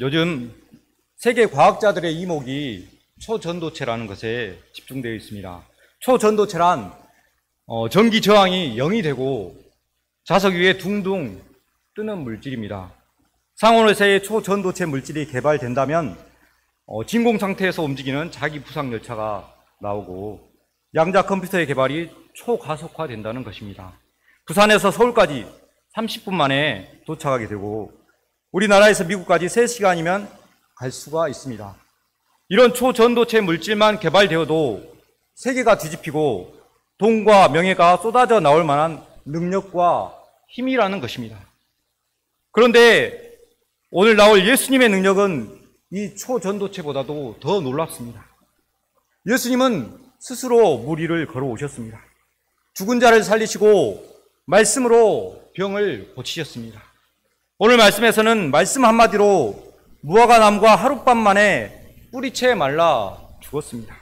요즘 세계 과학자들의 이목이 초전도체라는 것에 집중되어 있습니다. 초전도체란 전기 저항이 0이 되고 자석 위에 둥둥 뜨는 물질입니다. 상온에서의 초전도체 물질이 개발된다면 진공 상태에서 움직이는 자기 부상 열차가 나오고 양자 컴퓨터의 개발이 초가속화된다는 것입니다. 부산에서 서울까지 30분 만에 도착하게 되고 우리나라에서 미국까지 3시간이면 갈 수가 있습니다. 이런 초전도체 물질만 개발되어도 세계가 뒤집히고 돈과 명예가 쏟아져 나올 만한 능력과 힘이라는 것입니다. 그런데 오늘 나올 예수님의 능력은 이 초전도체보다도 더 놀랍습니다. 예수님은 스스로 무리를 걸어오셨습니다. 죽은 자를 살리시고 말씀으로 병을 고치셨습니다. 오늘 말씀에서는 말씀 한마디로 무화과나무가 하룻밤 만에 뿌리채 말라 죽었습니다.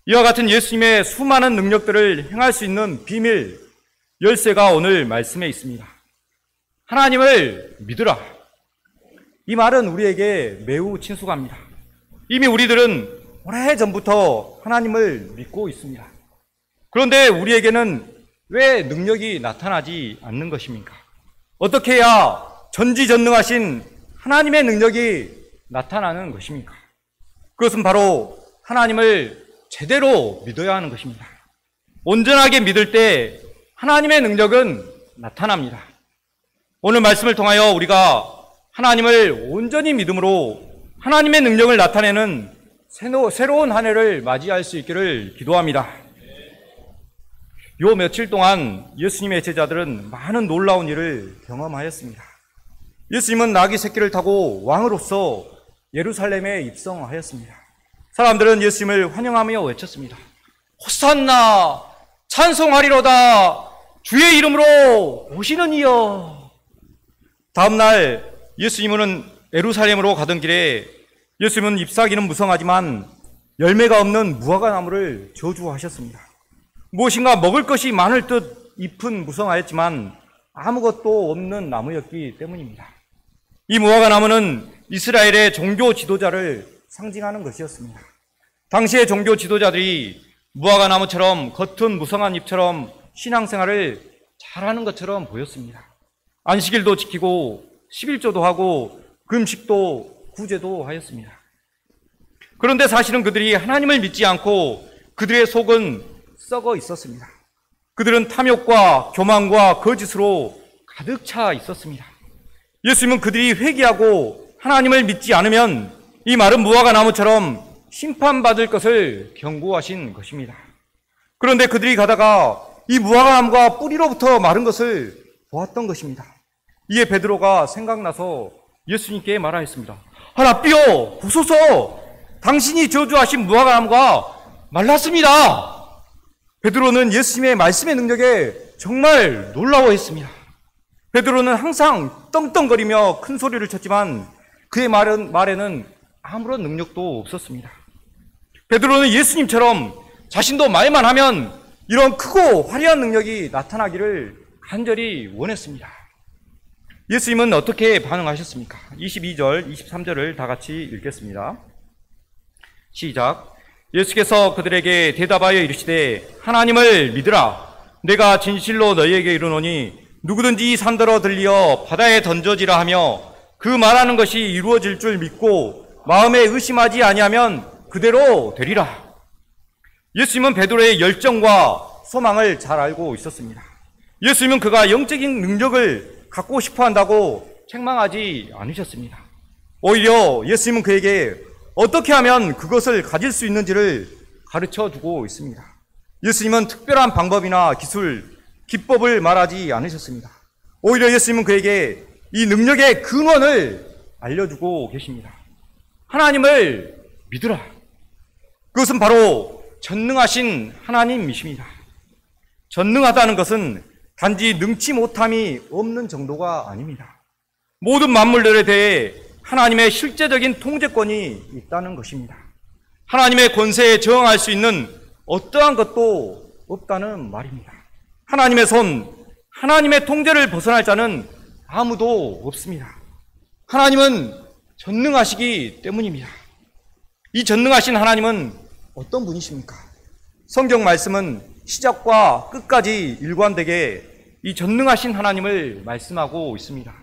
이와 같은 예수님의 수많은 능력들을 행할 수 있는 비밀, 열쇠가 오늘 말씀에 있습니다. 하나님을 믿으라. 이 말은 우리에게 매우 친숙합니다. 이미 우리들은 오래전부터 하나님을 믿고 있습니다. 그런데 우리에게는 왜 능력이 나타나지 않는 것입니까? 어떻게 해야 전지전능하신 하나님의 능력이 나타나는 것입니까? 그것은 바로 하나님을 제대로 믿어야 하는 것입니다. 온전하게 믿을 때 하나님의 능력은 나타납니다. 오늘 말씀을 통하여 우리가 하나님을 온전히 믿음으로 하나님의 능력을 나타내는 새로운 한 해를 맞이할 수 있기를 기도합니다. 요 며칠 동안 예수님의 제자들은 많은 놀라운 일을 경험하였습니다. 예수님은 나귀 새끼를 타고 왕으로서 예루살렘에 입성하였습니다. 사람들은 예수님을 환영하며 외쳤습니다. 호산나 찬송하리로다 주의 이름으로 오시는 이여. 다음 날 예수님은 예루살렘으로 가던 길에 예수님은 잎사귀는 무성하지만 열매가 없는 무화과 나무를 저주하셨습니다. 무엇인가 먹을 것이 많을 듯 잎은 무성하였지만 아무것도 없는 나무였기 때문입니다. 이 무화과 나무는 이스라엘의 종교 지도자를 상징하는 것이었습니다. 당시의 종교 지도자들이 무화과 나무처럼 겉은 무성한 잎처럼 신앙생활을 잘하는 것처럼 보였습니다. 안식일도 지키고 11조도 하고 금식도 구제도 하였습니다. 그런데 사실은 그들이 하나님을 믿지 않고 그들의 속은 썩어 있었습니다. 그들은 탐욕과 교만과 거짓으로 가득 차 있었습니다. 예수님은 그들이 회개하고 하나님을 믿지 않으면 이 마른 무화과 나무처럼 심판받을 것을 경고하신 것입니다. 그런데 그들이 가다가 이 무화과 나무가 뿌리로부터 마른 것을 보았던 것입니다. 이에 베드로가 생각나서 예수님께 말하였습니다. 라삐요, 보소서, 당신이 저주하신 무화과 나무가 말랐습니다. 베드로는 예수님의 말씀의 능력에 정말 놀라워했습니다. 베드로는 항상 떵떵거리며 큰 소리를 쳤지만 그의 말에는 아무런 능력도 없었습니다. 베드로는 예수님처럼 자신도 말만 하면 이런 크고 화려한 능력이 나타나기를 간절히 원했습니다. 예수님은 어떻게 반응하셨습니까? 22절, 23절을 다 같이 읽겠습니다. 시작. 예수께서 그들에게 대답하여 이르시되 하나님을 믿으라. 내가 진실로 너희에게 이르노니 누구든지 이 산더러 들리어 바다에 던져지라 하며 그 말하는 것이 이루어질 줄 믿고 마음에 의심하지 아니하면 그대로 되리라. 예수님은 베드로의 열정과 소망을 잘 알고 있었습니다. 예수님은 그가 영적인 능력을 갖고 싶어 한다고 책망하지 않으셨습니다. 오히려 예수님은 그에게 어떻게 하면 그것을 가질 수 있는지를 가르쳐 주고 있습니다. 예수님은 특별한 방법이나 기술, 기법을 말하지 않으셨습니다. 오히려 예수님은 그에게 이 능력의 근원을 알려주고 계십니다. 하나님을 믿으라. 그것은 바로 전능하신 하나님이십니다. 전능하다는 것은 단지 능치 못함이 없는 정도가 아닙니다. 모든 만물들에 대해 하나님의 실제적인 통제권이 있다는 것입니다. 하나님의 권세에 저항할 수 있는 어떠한 것도 없다는 말입니다. 하나님의 손, 하나님의 통제를 벗어날 자는 아무도 없습니다. 하나님은 전능하시기 때문입니다. 이 전능하신 하나님은 어떤 분이십니까? 성경 말씀은 시작과 끝까지 일관되게 이 전능하신 하나님을 말씀하고 있습니다.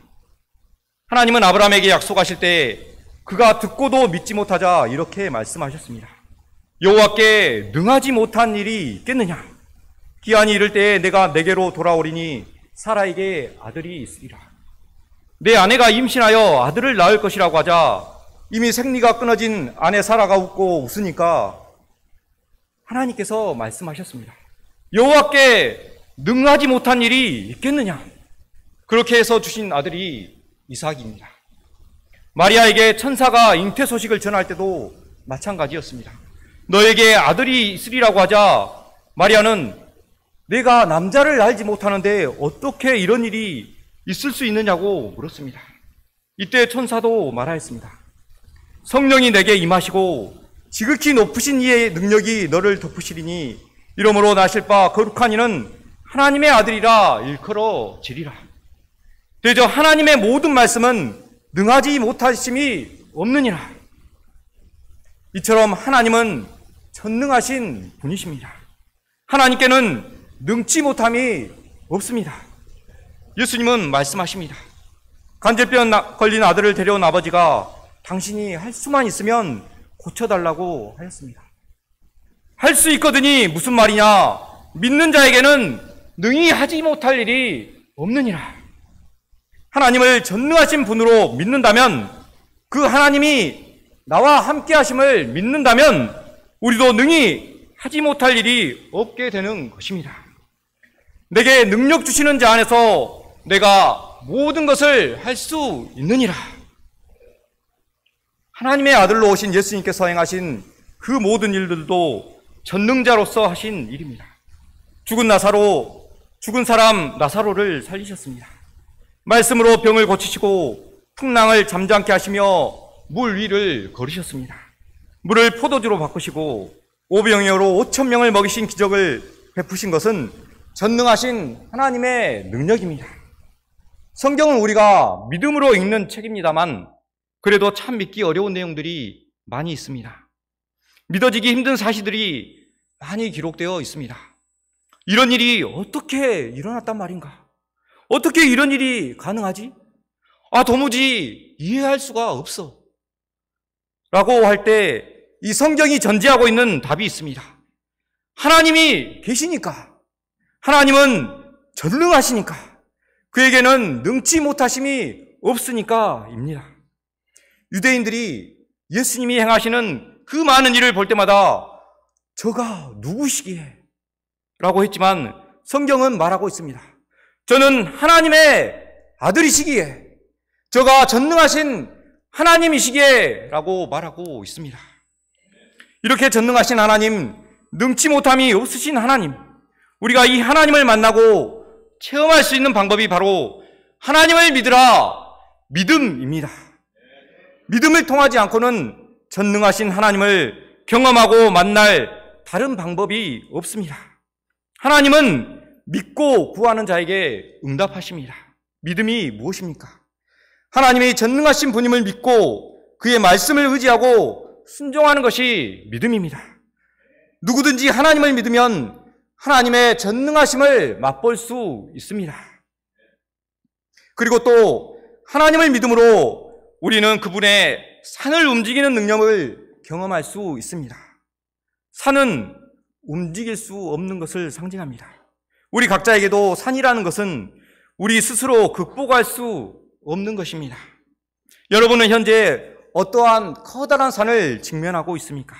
하나님은 아브라함에게 약속하실 때 그가 듣고도 믿지 못하자 이렇게 말씀하셨습니다. 여호와께 능하지 못한 일이 있겠느냐? 기한이 이를 때에 내가 내게로 돌아오리니 사라에게 아들이 있으리라. 내 아내가 임신하여 아들을 낳을 것이라고 하자 이미 생리가 끊어진 아내 사라가 웃고 웃으니까 하나님께서 말씀하셨습니다. 여호와께 능하지 못한 일이 있겠느냐? 그렇게 해서 주신 아들이 이삭입니다. 마리아에게 천사가 잉태 소식을 전할 때도 마찬가지였습니다. 너에게 아들이 있으리라고 하자 마리아는 내가 남자를 알지 못하는데 어떻게 이런 일이 있을 수 있느냐고 물었습니다. 이때 천사도 말하였습니다. 성령이 내게 임하시고 지극히 높으신 이의 능력이 너를 덮으시리니 이러므로 나실 바 거룩한 이는 하나님의 아들이라 일컬어지리라. 대저 하나님의 모든 말씀은 능하지 못하심이 없느니라. 이처럼 하나님은 전능하신 분이십니다. 하나님께는 능치 못함이 없습니다. 예수님은 말씀하십니다. 관절병 걸린 아들을 데려온 아버지가 당신이 할 수만 있으면 고쳐달라고 하였습니다. 할 수 있거든이 무슨 말이냐? 믿는 자에게는 능히 하지 못할 일이 없느니라. 하나님을 전능하신 분으로 믿는다면, 그 하나님이 나와 함께 하심을 믿는다면 우리도 능히 하지 못할 일이 없게 되는 것입니다. 내게 능력 주시는 자 안에서 내가 모든 것을 할 수 있느니라. 하나님의 아들로 오신 예수님께서 행하신 그 모든 일들도 전능자로서 하신 일입니다. 죽은 사람 나사로를 살리셨습니다. 말씀으로 병을 고치시고 풍랑을 잠잠케 하시며 물 위를 걸으셨습니다. 물을 포도주로 바꾸시고 오병이어로 5,000명을 먹이신 기적을 베푸신 것은 전능하신 하나님의 능력입니다. 성경은 우리가 믿음으로 읽는 책입니다만 그래도 참 믿기 어려운 내용들이 많이 있습니다. 믿어지기 힘든 사실들이 많이 기록되어 있습니다. 이런 일이 어떻게 일어났단 말인가? 어떻게 이런 일이 가능하지? 도무지 이해할 수가 없어. 라고 할 때 이 성경이 전제하고 있는 답이 있습니다. 하나님이 계시니까, 하나님은 전능하시니까, 그에게는 능치 못하심이 없으니까입니다. 유대인들이 예수님이 행하시는 그 많은 일을 볼 때마다 저가 누구시기에? 라고 했지만 성경은 말하고 있습니다. 저는 하나님의 아들이시기에, 저가 전능하신 하나님이시기에 라고 말하고 있습니다. 이렇게 전능하신 하나님, 능치 못함이 없으신 하나님, 우리가 이 하나님을 만나고 체험할 수 있는 방법이 바로 하나님을 믿으라, 믿음입니다. 믿음을 통하지 않고는 전능하신 하나님을 경험하고 만날 다른 방법이 없습니다. 하나님은 믿고 구하는 자에게 응답하십니다. 믿음이 무엇입니까? 하나님이 전능하신 분임을 믿고 그의 말씀을 의지하고 순종하는 것이 믿음입니다. 누구든지 하나님을 믿으면 하나님의 전능하심을 맛볼 수 있습니다. 그리고 또 하나님을 믿음으로 우리는 그분의 산을 움직이는 능력을 경험할 수 있습니다. 산은 움직일 수 없는 것을 상징합니다. 우리 각자에게도 산이라는 것은 우리 스스로 극복할 수 없는 것입니다. 여러분은 현재 어떠한 커다란 산을 직면하고 있습니까?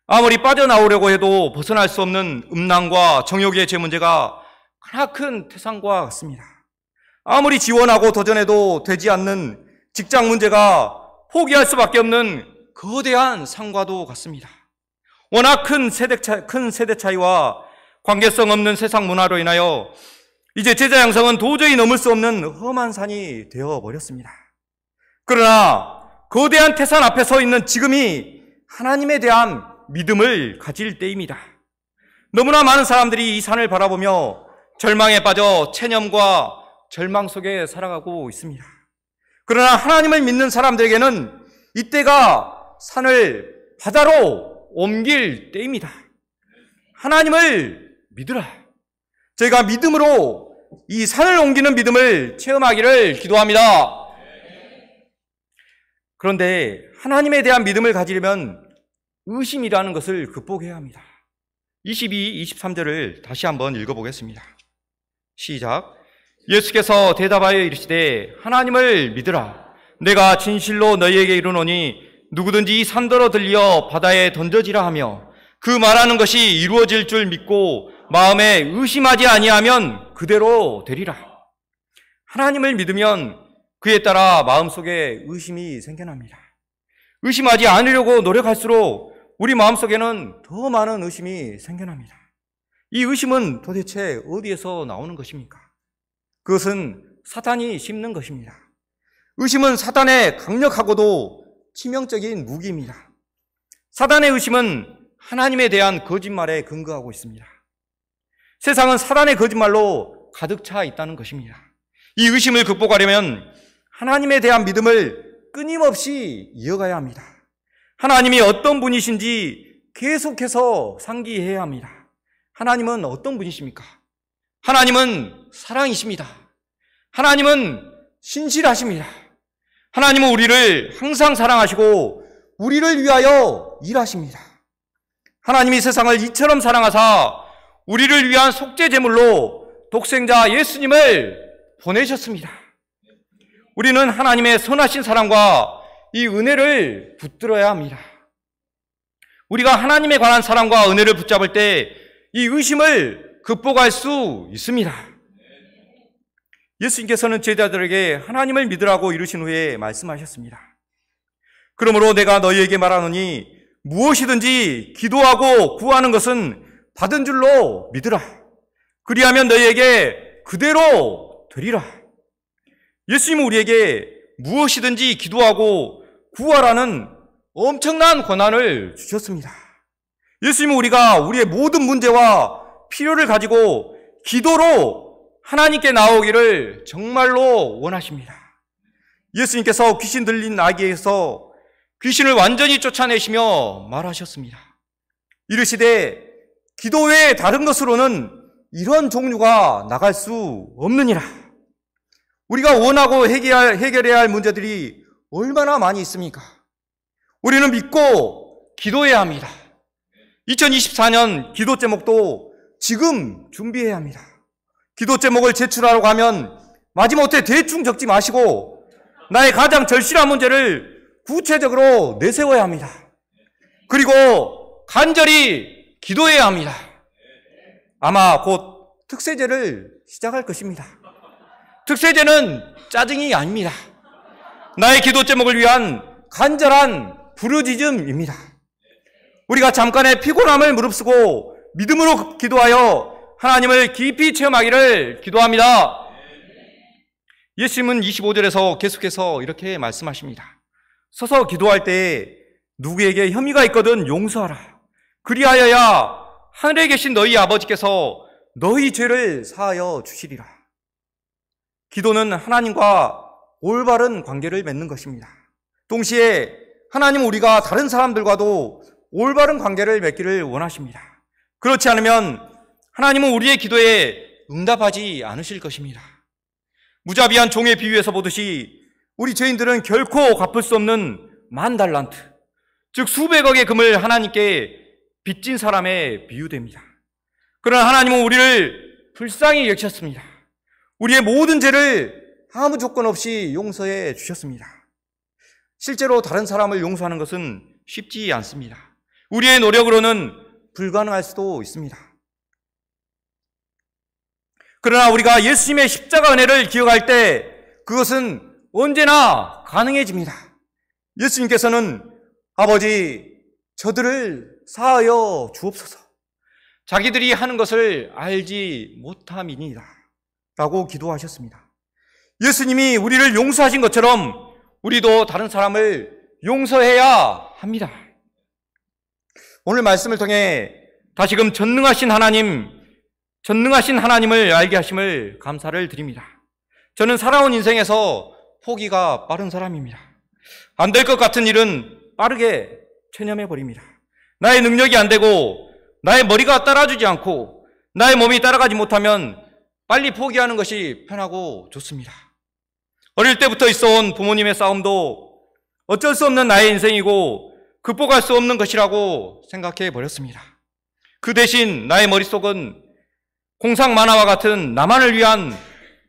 아무리 빠져나오려고 해도 벗어날 수 없는 음란과 정욕의 죄 문제가 크나큰 태산과 같습니다. 아무리 지원하고 도전해도 되지 않는 직장 문제가 포기할 수밖에 없는 거대한 산과도 같습니다. 워낙 큰 세대 차이와 관계성 없는 세상 문화로 인하여 이제 제자 양성은 도저히 넘을 수 없는 험한 산이 되어버렸습니다. 그러나 거대한 태산 앞에 서 있는 지금이 하나님에 대한 믿음을 가질 때입니다. 너무나 많은 사람들이 이 산을 바라보며 절망에 빠져 체념과 절망 속에 살아가고 있습니다. 그러나 하나님을 믿는 사람들에게는 이때가 산을 바다로 옮길 때입니다. 하나님을 믿으라. 저희가 믿음으로 이 산을 옮기는 믿음을 체험하기를 기도합니다. 그런데 하나님에 대한 믿음을 가지려면 의심이라는 것을 극복해야 합니다. 22, 23절을 다시 한번 읽어보겠습니다. 시작. 예수께서 대답하여 이르시되 하나님을 믿으라. 내가 진실로 너희에게 이르노니 누구든지 이 산더러 들려 바다에 던져지라 하며 그 말하는 것이 이루어질 줄 믿고 마음에 의심하지 아니하면 그대로 되리라. 하나님을 믿으면 그에 따라 마음속에 의심이 생겨납니다. 의심하지 않으려고 노력할수록 우리 마음속에는 더 많은 의심이 생겨납니다. 이 의심은 도대체 어디에서 나오는 것입니까? 그것은 사탄이 심는 것입니다. 의심은 사탄의 강력하고도 치명적인 무기입니다. 사탄의 의심은 하나님에 대한 거짓말에 근거하고 있습니다. 세상은 사탄의 거짓말로 가득 차 있다는 것입니다. 이 의심을 극복하려면 하나님에 대한 믿음을 끊임없이 이어가야 합니다. 하나님이 어떤 분이신지 계속해서 상기해야 합니다. 하나님은 어떤 분이십니까? 하나님은 사랑이십니다. 하나님은 신실하십니다. 하나님은 우리를 항상 사랑하시고 우리를 위하여 일하십니다. 하나님이 세상을 이처럼 사랑하사 우리를 위한 속죄 제물로 독생자 예수님을 보내셨습니다. 우리는 하나님의 선하신 사랑과 이 은혜를 붙들어야 합니다. 우리가 하나님에 관한 사랑과 은혜를 붙잡을 때 이 의심을 극복할 수 있습니다. 예수님께서는 제자들에게 하나님을 믿으라고 이르신 후에 말씀하셨습니다. 그러므로 내가 너희에게 말하노니 무엇이든지 기도하고 구하는 것은 받은 줄로 믿으라. 그리하면 너희에게 그대로 되리라. 예수님은 우리에게 무엇이든지 기도하고 구하라는 엄청난 권한을 주셨습니다. 예수님은 우리가 우리의 모든 문제와 필요를 가지고 기도로 하나님께 나오기를 정말로 원하십니다. 예수님께서 귀신 들린 아기에서 귀신을 완전히 쫓아내시며 말하셨습니다. 이르시되 기도 외에 다른 것으로는 이런 종류가 나갈 수 없느니라. 우리가 원하고 해결해야 할 문제들이 얼마나 많이 있습니까? 우리는 믿고 기도해야 합니다. 2024년 기도 제목도 지금 준비해야 합니다. 기도 제목을 제출하려고 하면 마지못해 대충 적지 마시고 나의 가장 절실한 문제를 구체적으로 내세워야 합니다. 그리고 간절히 기도해야 합니다. 아마 곧 특세제를 시작할 것입니다. 특세제는 짜증이 아닙니다. 나의 기도 제목을 위한 간절한 부르짖음입니다. 우리가 잠깐의 피곤함을 무릅쓰고 믿음으로 기도하여 하나님을 깊이 체험하기를 기도합니다. 예수님은 25절에서 계속해서 이렇게 말씀하십니다. 서서 기도할 때 누구에게 혐의가 있거든 용서하라. 그리하여야 하늘에 계신 너희 아버지께서 너희 죄를 사하여 주시리라. 기도는 하나님과 올바른 관계를 맺는 것입니다. 동시에 하나님은 우리가 다른 사람들과도 올바른 관계를 맺기를 원하십니다. 그렇지 않으면 하나님은 우리의 기도에 응답하지 않으실 것입니다. 무자비한 종의 비유에서 보듯이 우리 죄인들은 결코 갚을 수 없는 10,000달란트, 즉 수백억의 금을 하나님께 빚진 사람에 비유됩니다. 그러나 하나님은 우리를 불쌍히 여기셨습니다. 우리의 모든 죄를 아무 조건 없이 용서해 주셨습니다. 실제로 다른 사람을 용서하는 것은 쉽지 않습니다. 우리의 노력으로는 불가능할 수도 있습니다. 그러나 우리가 예수님의 십자가 은혜를 기억할 때 그것은 언제나 가능해집니다. 예수님께서는 아버지 저들을 사하여 주옵소서. 자기들이 하는 것을 알지 못함이니이다 라고 기도하셨습니다. 예수님이 우리를 용서하신 것처럼 우리도 다른 사람을 용서해야 합니다. 오늘 말씀을 통해 다시금 전능하신 하나님을 알게 하심을 감사를 드립니다. 저는 살아온 인생에서 포기가 빠른 사람입니다. 안 될 것 같은 일은 빠르게 체념해버립니다. 나의 능력이 안 되고 나의 머리가 따라주지 않고 나의 몸이 따라가지 못하면 빨리 포기하는 것이 편하고 좋습니다. 어릴 때부터 있어온 부모님의 싸움도 어쩔 수 없는 나의 인생이고 극복할 수 없는 것이라고 생각해 버렸습니다. 그 대신 나의 머릿속은 공상 만화와 같은 나만을 위한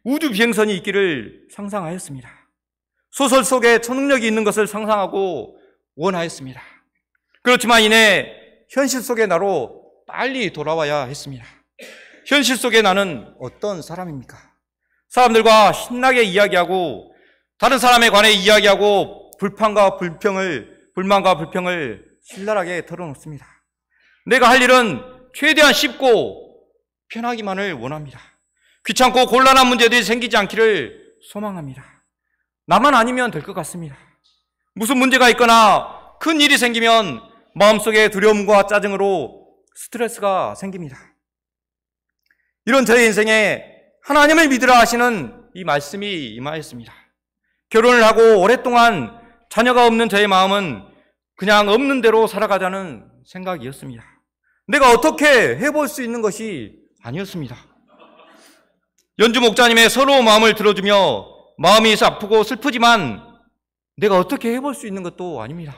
우주 비행선이 있기를 상상하였습니다. 소설 속에 초능력이 있는 것을 상상하고 원하였습니다. 그렇지만 이내 현실 속의 나로 빨리 돌아와야 했습니다. 현실 속의 나는 어떤 사람입니까? 사람들과 신나게 이야기하고 다른 사람에 관해 이야기하고 불만과 불평을 신랄하게 털어놓습니다. 내가 할 일은 최대한 쉽고 편하기만을 원합니다. 귀찮고 곤란한 문제들이 생기지 않기를 소망합니다. 나만 아니면 될 것 같습니다. 무슨 문제가 있거나 큰 일이 생기면 마음속에 두려움과 짜증으로 스트레스가 생깁니다. 이런 저의 인생에 하나님을 믿으라 하시는 이 말씀이 임하였습니다. 결혼을 하고 오랫동안 자녀가 없는 저의 마음은 그냥 없는 대로 살아가자는 생각이었습니다. 내가 어떻게 해볼 수 있는 것이 아니었습니다. 연주 목자님의 서러운 마음을 들어주며 마음이 아프고 슬프지만 내가 어떻게 해볼 수 있는 것도 아닙니다.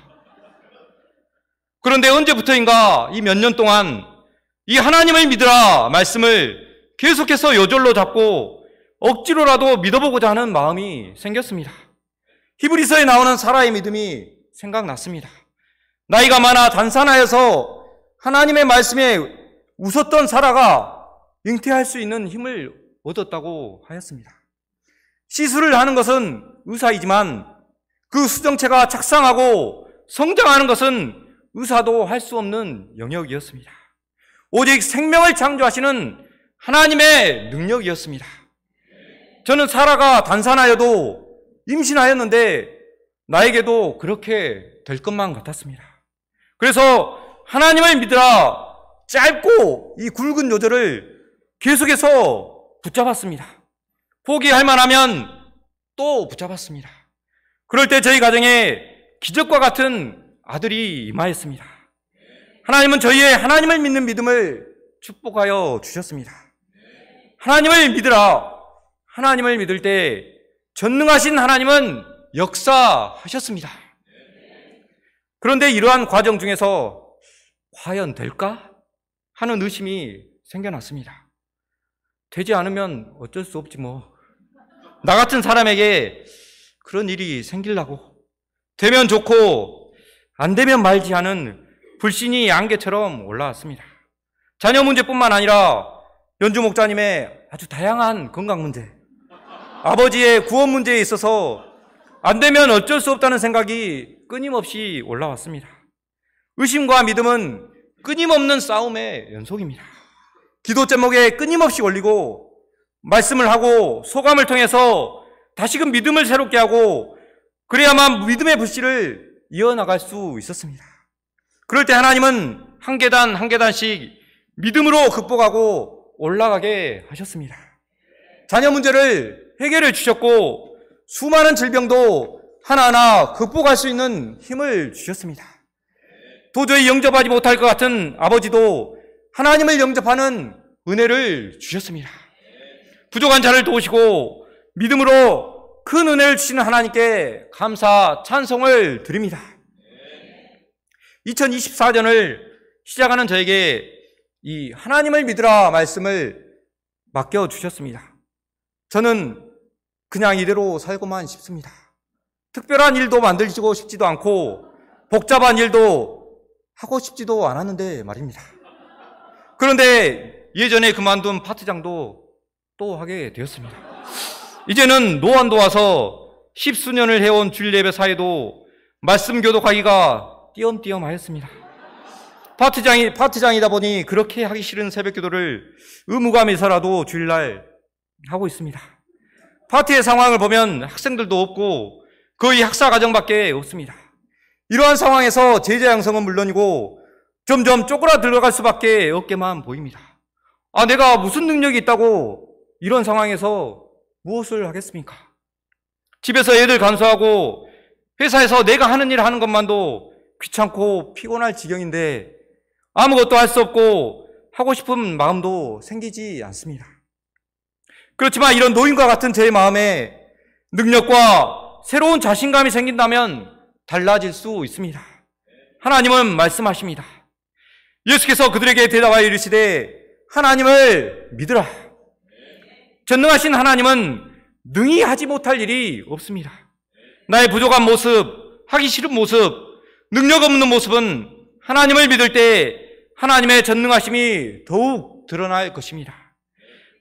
그런데 언제부터인가 이 몇 년 동안 이 하나님을 믿으라 말씀을 계속해서 요절로 잡고 억지로라도 믿어보고자 하는 마음이 생겼습니다. 히브리서에 나오는 사라의 믿음이 생각났습니다. 나이가 많아 단산하여서 하나님의 말씀에 웃었던 사라가 잉태할 수 있는 힘을 얻었다고 하였습니다. 시술을 하는 것은 의사이지만 그 수정체가 착상하고 성장하는 것은 의사도 할 수 없는 영역이었습니다. 오직 생명을 창조하시는 하나님의 능력이었습니다. 저는 사라가 단산하여도 임신하였는데 나에게도 그렇게 될 것만 같았습니다. 그래서 하나님을 믿으라 짧고 이 굵은 요절을 계속해서 붙잡았습니다. 포기할 만하면 또 붙잡았습니다. 그럴 때 저희 가정에 기적과 같은 아들이 임하였습니다. 하나님은 저희의 하나님을 믿는 믿음을 축복하여 주셨습니다. 하나님을 믿으라. 하나님을 믿을 때 전능하신 하나님은 역사하셨습니다. 그런데 이러한 과정 중에서 과연 될까? 하는 의심이 생겨났습니다. 되지 않으면 어쩔 수 없지 뭐. 나 같은 사람에게 그런 일이 생기려고. 되면 좋고 안 되면 말지 하는 불신이 안개처럼 올라왔습니다. 자녀 문제뿐만 아니라 연주 목자님의 아주 다양한 건강 문제, 아버지의 구원 문제에 있어서 안 되면 어쩔 수 없다는 생각이 끊임없이 올라왔습니다. 의심과 믿음은 끊임없는 싸움의 연속입니다. 기도 제목에 끊임없이 올리고 말씀을 하고 소감을 통해서 다시금 믿음을 새롭게 하고 그래야만 믿음의 불씨를 이어나갈 수 있었습니다. 그럴 때 하나님은 한 계단 한 계단씩 믿음으로 극복하고 올라가게 하셨습니다. 자녀 문제를 해결해 주셨고 수많은 질병도 하나하나 극복할 수 있는 힘을 주셨습니다. 도저히 영접하지 못할 것 같은 아버지도 하나님을 영접하는 은혜를 주셨습니다. 부족한 자를 도우시고 믿음으로 큰 은혜를 주시는 하나님께 감사 찬송을 드립니다. 2024년을 시작하는 저에게 이 하나님을 믿으라 말씀을 맡겨주셨습니다. 저는 그냥 이대로 살고만 싶습니다. 특별한 일도 만들고 싶지도 않고 복잡한 일도 하고 싶지도 않았는데 말입니다. 그런데 예전에 그만둔 파트장도 또 하게 되었습니다. 이제는 노안도 와서 10수년을 해온 주일예배 사이도 말씀 교독하기가 띄엄띄엄 하였습니다. 파트장이다 보니 그렇게 하기 싫은 새벽 기도를 의무감에서라도 주일날 하고 있습니다. 파티의 상황을 보면 학생들도 없고 거의 학사 과정밖에 없습니다. 이러한 상황에서 제자 양성은 물론이고 점점 쪼그라들어갈 수밖에 없게만 보입니다. 내가 무슨 능력이 있다고 이런 상황에서 무엇을 하겠습니까? 집에서 애들 간수하고 회사에서 내가 하는 일 하는 것만도 귀찮고 피곤할 지경인데 아무것도 할 수 없고 하고 싶은 마음도 생기지 않습니다. 그렇지만 이런 노인과 같은 제 마음에 능력과 새로운 자신감이 생긴다면 달라질 수 있습니다. 하나님은 말씀하십니다. 예수께서 그들에게 대답하여 이르시되 하나님을 믿으라. 전능하신 하나님은 능히 하지 못할 일이 없습니다. 나의 부족한 모습, 하기 싫은 모습, 능력 없는 모습은 하나님을 믿을 때 하나님의 전능하심이 더욱 드러날 것입니다.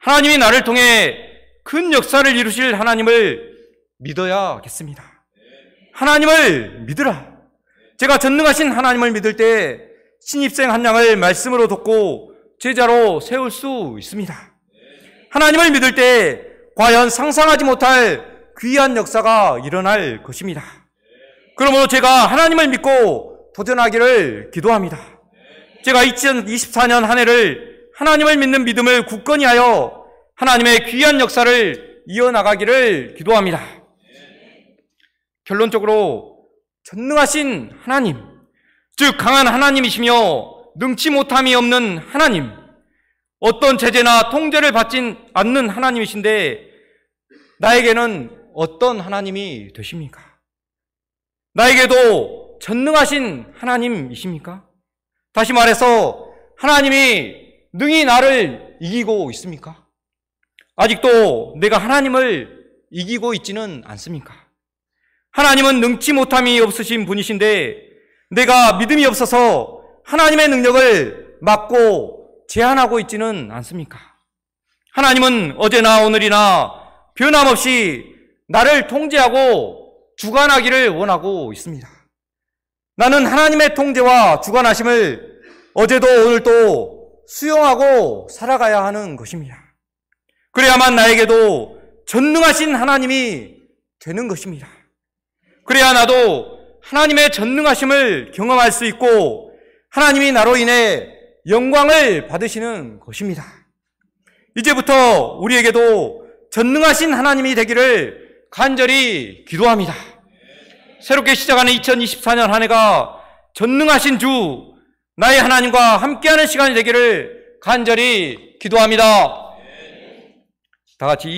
하나님이 나를 통해 큰 역사를 이루실 하나님을 믿어야겠습니다. 하나님을 믿으라. 제가 전능하신 하나님을 믿을 때 신입생 한 양을 말씀으로 돕고 제자로 세울 수 있습니다. 하나님을 믿을 때 과연 상상하지 못할 귀한 역사가 일어날 것입니다. 그러므로 제가 하나님을 믿고 도전하기를 기도합니다. 제가 2024년 한 해를 하나님을 믿는 믿음을 굳건히 하여 하나님의 귀한 역사를 이어나가기를 기도합니다. 결론적으로 전능하신 하나님, 즉 강한 하나님이시며 능치 못함이 없는 하나님, 어떤 제재나 통제를 받지 않는 하나님이신데 나에게는 어떤 하나님이 되십니까? 나에게도 전능하신 하나님이십니까? 다시 말해서 하나님이 능히 나를 이기고 있습니까? 아직도 내가 하나님을 이기고 있지는 않습니까? 하나님은 능치 못함이 없으신 분이신데 내가 믿음이 없어서 하나님의 능력을 막고 제한하고 있지는 않습니까? 하나님은 어제나 오늘이나 변함없이 나를 통제하고 주관하기를 원하고 있습니다. 나는 하나님의 통제와 주관하심을 어제도 오늘도 수용하고 살아가야 하는 것입니다. 그래야만 나에게도 전능하신 하나님이 되는 것입니다. 그래야 나도 하나님의 전능하심을 경험할 수 있고 하나님이 나로 인해 영광을 받으시는 것입니다. 이제부터 우리에게도 전능하신 하나님이 되기를 간절히 기도합니다. 새롭게 시작하는 2024년 한 해가 전능하신 주, 나의 하나님과 함께하는 시간이 되기를 간절히 기도합니다. 다 같이